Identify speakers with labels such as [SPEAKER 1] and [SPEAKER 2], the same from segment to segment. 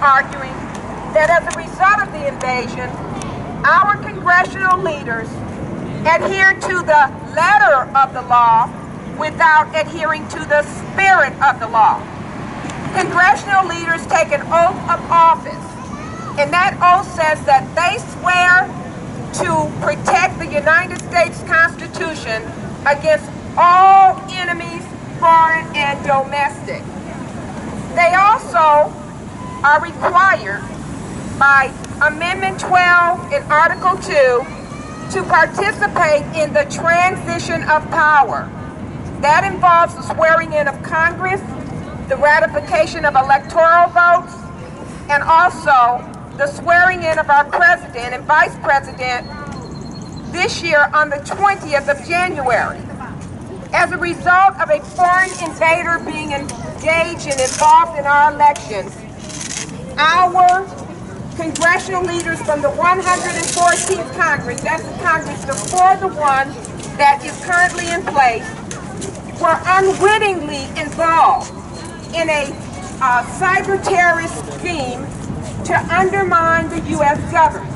[SPEAKER 1] arguing that as a result of the invasion, our congressional leaders adhere to the letter of the law without adhering to the spirit of the law. Congressional leaders take an oath of office, and that oath says that they swear to protect the United States Constitution against all enemies, foreign and domestic. They also are required by Amendment 12 in Article 2 to participate in the transition of power. That involves the swearing in of Congress, the ratification of electoral votes, and also the swearing in of our president and vice president this year on the 20th of January. As a result of a foreign invader being engaged and involved in our elections, our congressional leaders from the 114th Congress, that's the Congress before the one that is currently in place, were unwittingly involved in a cyber terrorist scheme to undermine the U.S. government.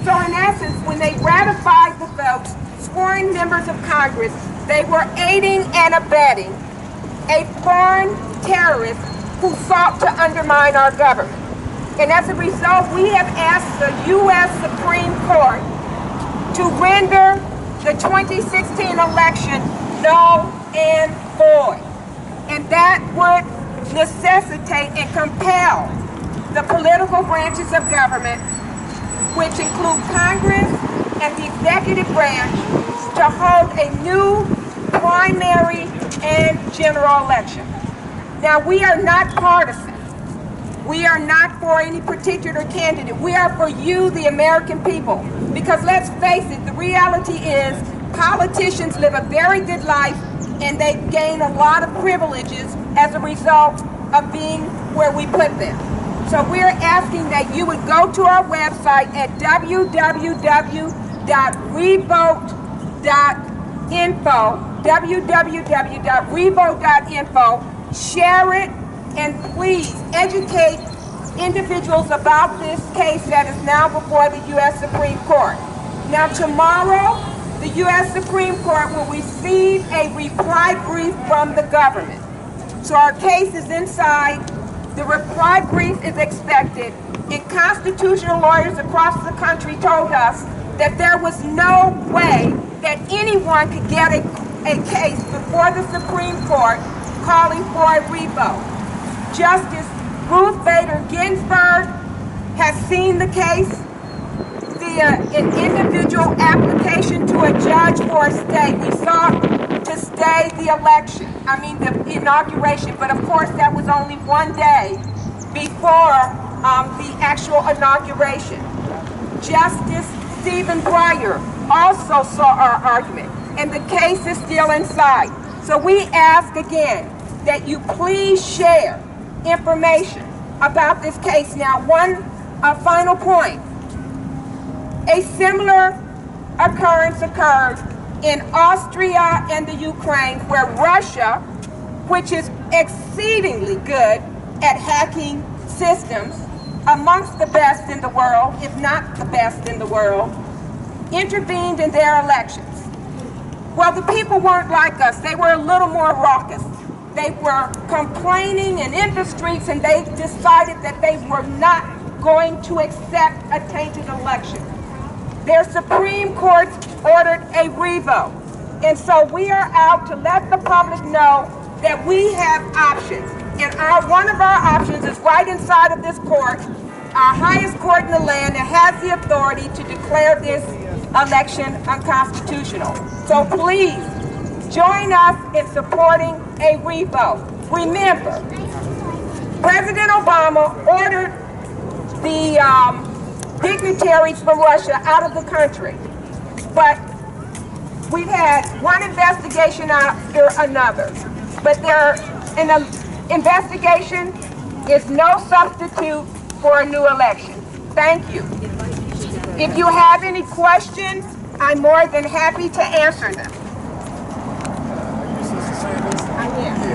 [SPEAKER 1] So in essence, when they ratified the votes, sworn members of Congress, they were aiding and abetting a foreign terrorist who sought to undermine our government. And as a result, we have asked the U.S. Supreme Court to render the 2016 election null and void. And that would necessitate and compel the political branches of government, which include Congress and the executive branch, to hold a new primary and general election. Now, we are not partisan. We are not for any particular candidate. We are for you, the American people. Because let's face it, the reality is politicians live a very good life and they gain a lot of privileges as a result of being where we put them. So we're asking that you would go to our website at www.revote.info, share it, and please educate individuals about this case that is now before the U.S. Supreme Court. Now tomorrow, the U.S. Supreme Court will receive a reply brief from the government. So our case is inside. The reply brief is expected. And constitutional lawyers across the country told us that there was no way that anyone could get a case before the Supreme Court calling for a revote. Justice Ruth Bader Ginsburg has seen the case via an individual application to a judge for a stay. We sought to stay the election, the inauguration, but of course that was only one day before the actual inauguration. Justice Stephen Breyer also saw our argument, and the case is still inside. So we ask again that you please share information about this case. Now, one final point. A similar occurrence occurred in Austria and the Ukraine, where Russia, which is exceedingly good at hacking systems, amongst the best in the world, if not the best in the world, intervened in their elections. Well, the people weren't like us. They were a little more raucous. They were complaining and in the streets, and they decided that they were not going to accept a tainted election. Their Supreme Court ordered a revote. And so we are out to let the public know that we have options. And one of our options is right inside of this court, our highest court in the land that has the authority to declare this election unconstitutional. So please, join us in supporting a revote. Remember, President Obama ordered the dignitaries from Russia out of the country. But we've had one investigation after another. But an investigation is no substitute for a new election. Thank you. If you have any questions, I'm more than happy to answer them.
[SPEAKER 2] Are you supposed to say this?
[SPEAKER 1] I am.